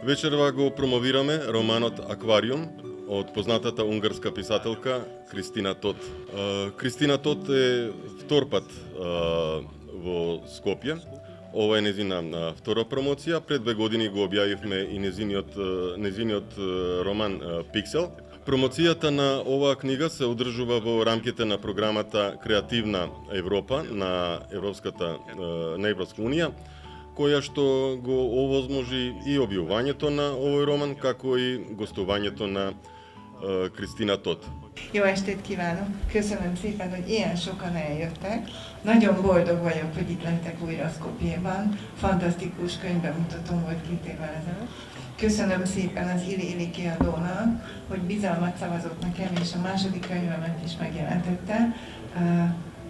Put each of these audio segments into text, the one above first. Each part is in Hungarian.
Вечерва го промовираме романот Аквариум од познатата унгарска писателка Кристина Тот. Кристина Тот е втор пат во Скопје. Ова е незина втора промоција. Пред 2 години го објавивме и незиниот роман Пиксел. Промоцијата на оваа книга се одржува во рамките на програмата Креативна Европа на Европска унија, која што го овозможи и објавувањето на овој роман, како и гостувањето на Krisztina Tot. Jó estét kívánok! Köszönöm szépen, hogy ilyen sokan eljöttek. Nagyon boldog vagyok, hogy itt lettek újra Skopjéban. Fantasztikus könyvbemutatón volt 2 évvel ezelőtt. Köszönöm szépen az Ili kiadónak, hogy bizalmat szavazott nekem, és a második könyvemet is megjelentette.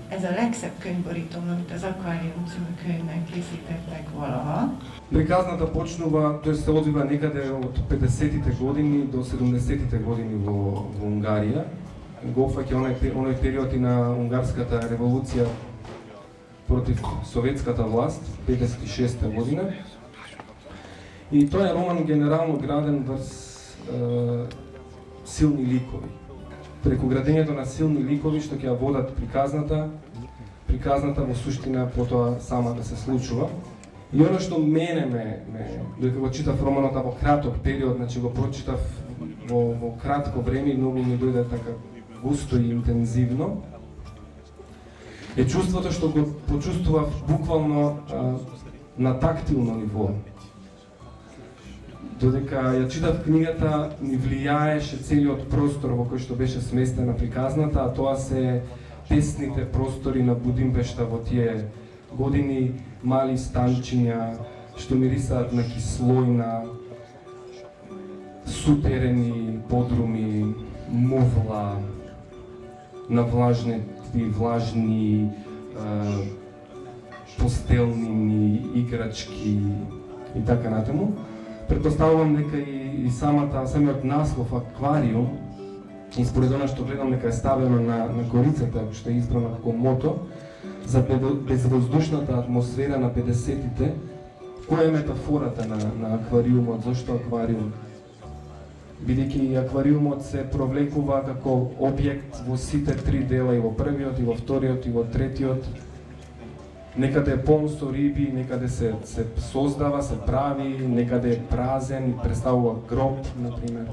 Ez a legszebb könyvborító, amit az Akvárium című könyvnek készítettek valaha. Приказната почнува, тој се одвива некаде од 50-тите години до 70-тите години во Унгарија. Го опфаќа оној период и на унгарската револуција против советската власт, 56-та година. И тој е роман генерално граден врз силни ликови. Преку градењето на силни ликови што ќе ја водат приказната во суштина потоа сама да се случува. И оно што мене додека го читав романот во краток период, значи го прочитав во кратко време и многу ми дојде така густо и интензивно, е чувството што го почувствував буквално на тактилно ниво. Додека ја читав книгата, ми влијаеше целиот простор во кој што беше сместена приказната, а тоа се тесните простори на Будимпешта во тие години, мали станчиња што мирисаат на кислојна, сутерени подруми, мувла, влажни постелнини, играчки и така натаму. Претпоставувам дека и самиот наслов Аквариум, и според она што гледам дека е ставено на корицата, што е избрано како мото, за безвоздушната атмосфера на 50-тите, која е метафората на аквариумот, зашто аквариум? Бидејќи аквариумот се провлекува како објект во сите 3 дела, и во првиот, и во вториот, и во третиот. Некаде е полн со риби, некаде се создава, се прави, некаде е празен и представува гроб, например.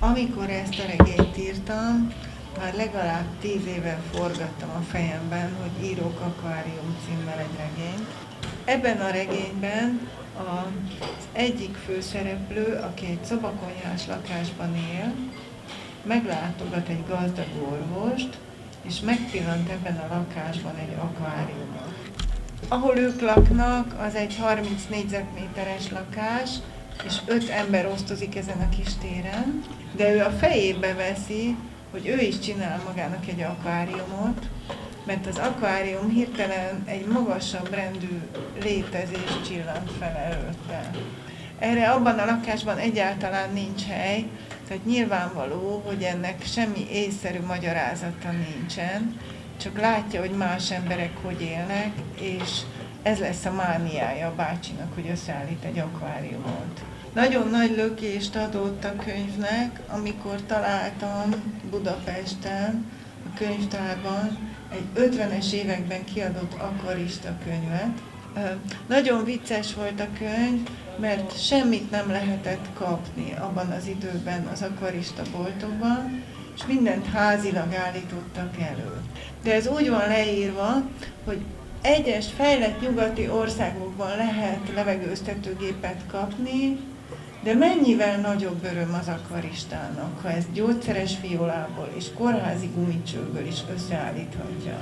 Amikor ezt a regényt írtam, már legalább 10 éve forgattam a fejemben, hogy írok Akvárium címmel egy regényt. Ebben a regényben az egyik főszereplő, aki egy szobakonyhás lakásban él, meglátogat egy gazdag orvost, és megpillant ebben a lakásban egy akváriumot. Ahol ők laknak, az egy 30 négyzetméteres lakás, és 5 ember osztozik ezen a kis téren, de ő a fejébe veszi, hogy ő is csinál magának egy akváriumot, mert az akvárium hirtelen egy magasabb rendű létezés csillant fel előtte. Erre abban a lakásban egyáltalán nincs hely, tehát nyilvánvaló, hogy ennek semmi észszerű magyarázata nincsen, csak látja, hogy más emberek hogy élnek, és ez lesz a mániája a bácsinak, hogy összeállít egy akváriumot. Nagyon nagy lökést adott a könyvnek, amikor találtam Budapesten, a könyvtárban egy 50-es években kiadott akvarista könyvet. Nagyon vicces volt a könyv, mert semmit nem lehetett kapni abban az időben az akvarista boltokban, és mindent házilag állítottak elő. De ez úgy van leírva, hogy egyes fejlett nyugati országokban lehet levegőztetőgépet kapni, de mennyivel nagyobb öröm az akvaristának, ha ezt gyógyszeres fiolából és kórházi gumicsőből is összeállíthatja.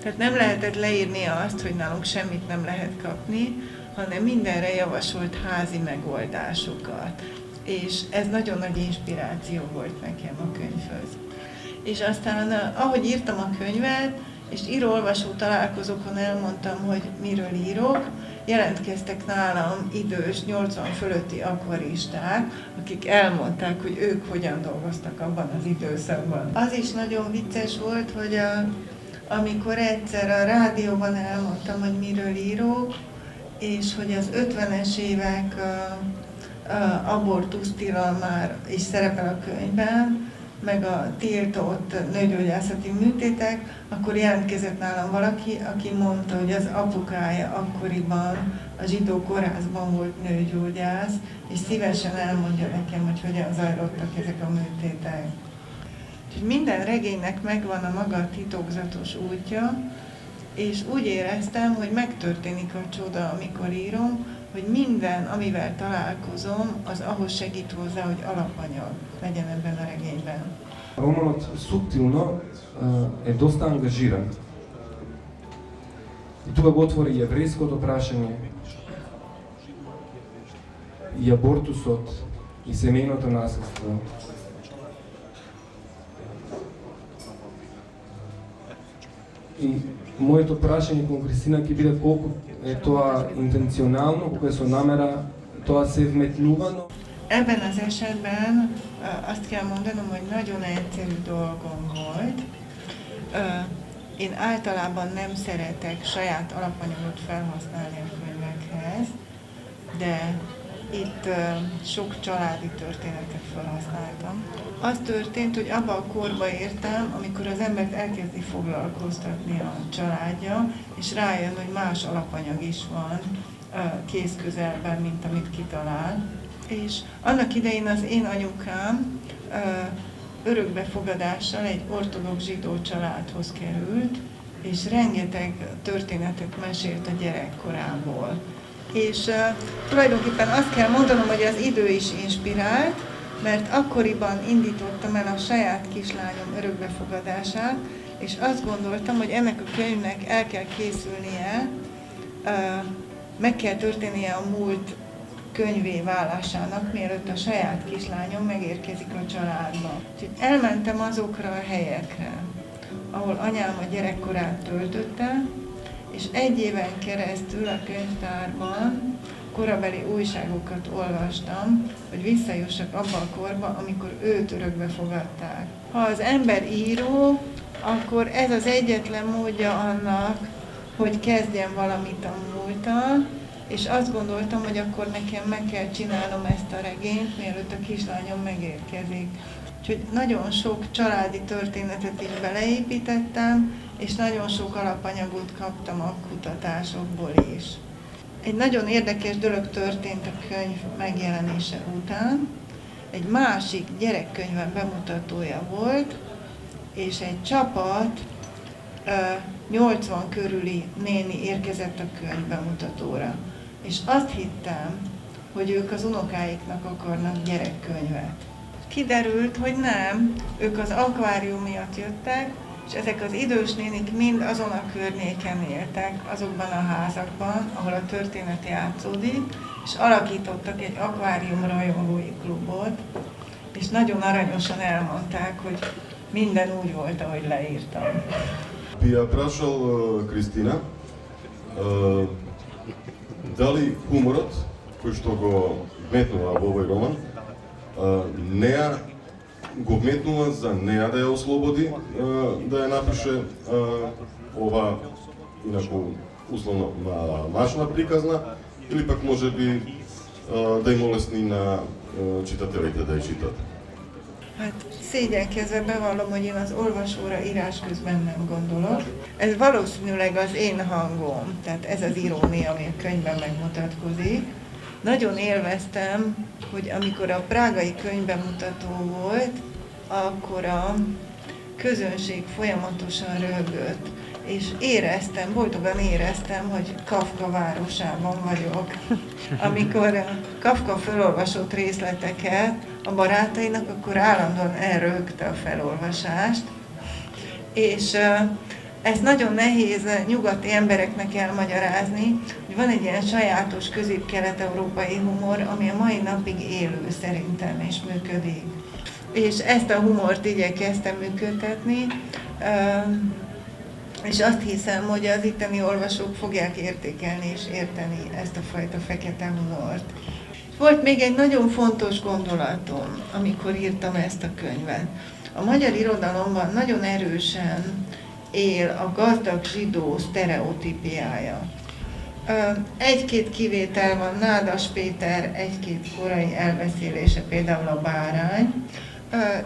Tehát nem lehetett leírni azt, hogy nálunk semmit nem lehet kapni, hanem mindenre javasolt házi megoldásokat. És ez nagyon nagy inspiráció volt nekem a könyvhöz. És aztán, ahogy írtam a könyvet, és író-olvasó találkozókon elmondtam, hogy miről írok, jelentkeztek nálam idős, 80 fölötti akvaristák, akik elmondták, hogy ők hogyan dolgoztak abban az időszakban. Az is nagyon vicces volt, hogy amikor egyszer a rádióban elmondtam, hogy miről írok, és hogy az 50-es évek abortusztilalom már is szerepel a könyvben, meg a tiltott nőgyógyászati műtétek, akkor jelentkezett nálam valaki, aki mondta, hogy az apukája akkoriban a zsidó kórházban volt nőgyógyász, és szívesen elmondja nekem, hogy hogyan zajlottak ezek a műtétek. Úgyhogy minden regénynek megvan a maga titokzatos útja, és úgy éreztem, hogy megtörténik a csoda, amikor írom, hogy minden, amivel találkozom, az ahhoz segít hozzá, hogy alapanyag legyen ebben a regényben. Романот суптилно е доста ангажиран. И тука го отвори и еврејското прашање, и абортусот, и семејното насилство. И моето прашање кон Кристина ќе биде колку е тоа интенционално, колку е со намера тоа се вметнувано. Ebben az esetben azt kell mondanom, hogy nagyon egyszerű dolgom volt. Én általában nem szeretek saját alapanyagot felhasználni a könyvekhez, de itt sok családi történetet felhasználtam. Az történt, hogy abba a korba értem, amikor az embert elkezdi foglalkoztatni a családja, és rájön, hogy más alapanyag is van kézközelben, mint amit kitalál. És annak idején az én anyukám örökbefogadással egy ortodox zsidó családhoz került, és rengeteg történetet mesélt a gyerekkorából. És tulajdonképpen azt kell mondanom, hogy az idő is inspirált, mert akkoriban indítottam el a saját kislányom örökbefogadását, és azt gondoltam, hogy ennek a könyvnek el kell készülnie, meg kell történnie a múlt könyvé válásának, mielőtt a saját kislányom megérkezik a családba. Úgyhogy elmentem azokra a helyekre, ahol anyám a gyerekkorát töltötte, és 1 éven keresztül a könyvtárban korabeli újságokat olvastam, hogy visszajussak abba a korba, amikor őt örökbe fogadták. Ha az ember író, akkor ez az egyetlen módja annak, hogy kezdjen valamit a múlttal, és azt gondoltam, hogy akkor nekem meg kell csinálnom ezt a regényt, mielőtt a kislányom megérkezik. Úgyhogy nagyon sok családi történetet is beleépítettem, és nagyon sok alapanyagot kaptam a kutatásokból is. Egy nagyon érdekes dolog történt a könyv megjelenése után. Egy másik gyerekkönyvem bemutatója volt, és egy csapat 80 körüli néni érkezett a könyv bemutatóra. És azt hittem, hogy ők az unokáiknak akarnak gyerekkönyvet. Kiderült, hogy nem, ők az akvárium miatt jöttek, és ezek az idős nénik mind azon a környéken éltek, azokban a házakban, ahol a történet játszódik, és alakítottak egy akvárium rajongói klubot, és nagyon aranyosan elmondták, hogy minden úgy volt, ahogy leírtam. Би ја прашал Кристина дали хуморот кој што го вметнува во овој роман неа го вметнува за неа да ја ослободи да ја напише ова инаку условно машна приказна или пак може би да им олесни на читателите да ја читат. Hát szégyenkezve bevallom, hogy én az olvasóra írás közben nem gondolok. Ez valószínűleg az én hangom, tehát ez az irónia, ami a könyvben megmutatkozik. Nagyon élveztem, hogy amikor a prágai könyvbemutató volt, akkor a közönség folyamatosan röhögött, és boldogan éreztem, hogy Kafka városában vagyok. Amikor Kafka felolvasott részleteket a barátainak, akkor állandóan elröhögte a felolvasást, és ezt nagyon nehéz nyugati embereknek elmagyarázni, hogy van egy ilyen sajátos közép-kelet-európai humor, ami a mai napig élő szerintem és működik. És ezt a humort igyekeztem működtetni, és azt hiszem, hogy az itteni olvasók fogják értékelni és érteni ezt a fajta fekete humort. Volt még egy nagyon fontos gondolatom, amikor írtam ezt a könyvet. A magyar irodalomban nagyon erősen él a gazdag zsidó sztereotípiája. Egy-két kivétel van, Nádas Péter egy-két korai elbeszélése, például a bárány,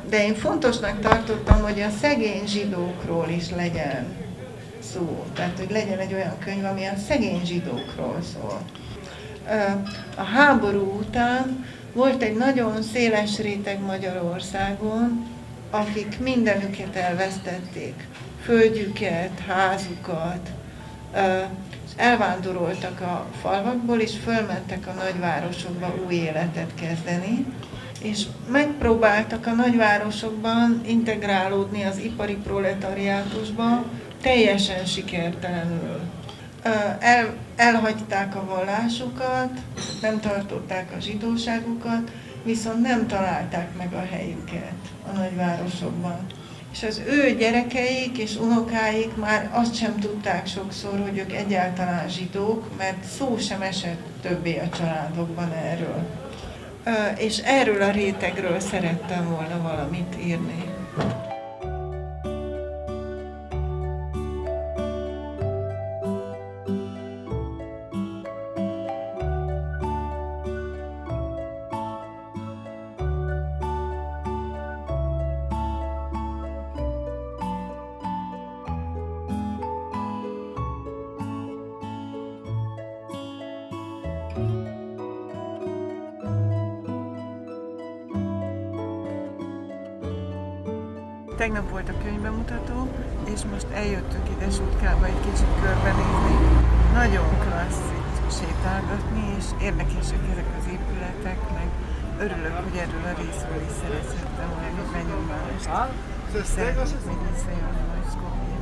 de én fontosnak tartottam, hogy a szegény zsidókról is legyen szó. Tehát, hogy legyen egy olyan könyv, ami a szegény zsidókról szól. A háború után volt egy nagyon széles réteg Magyarországon, akik mindenüket elvesztették. Földjüket, házukat, és elvándoroltak a falvakból, és fölmentek a nagyvárosokba új életet kezdeni, és megpróbáltak a nagyvárosokban integrálódni az ipari proletariátusba, teljesen sikertelenül. Elhagyták a vallásukat, nem tartották a zsidóságukat, viszont nem találták meg a helyüket a nagyvárosokban. És az ő gyerekeik és unokáik már azt sem tudták sokszor, hogy ők egyáltalán zsidók, mert szó sem esett többé a családokban erről. És erről a rétegről szerettem volna valamit írni. Tegnap volt a könyvbemutató, és most eljöttünk ide Sutkába egy kicsit körbenézni. Nagyon klassz itt sétálgatni, és érdekesek ezek az épületek, meg örülök, hogy erről a részről is szerezhettem volna egy benyomást. És szeretnék még visszajönni majd Skopje.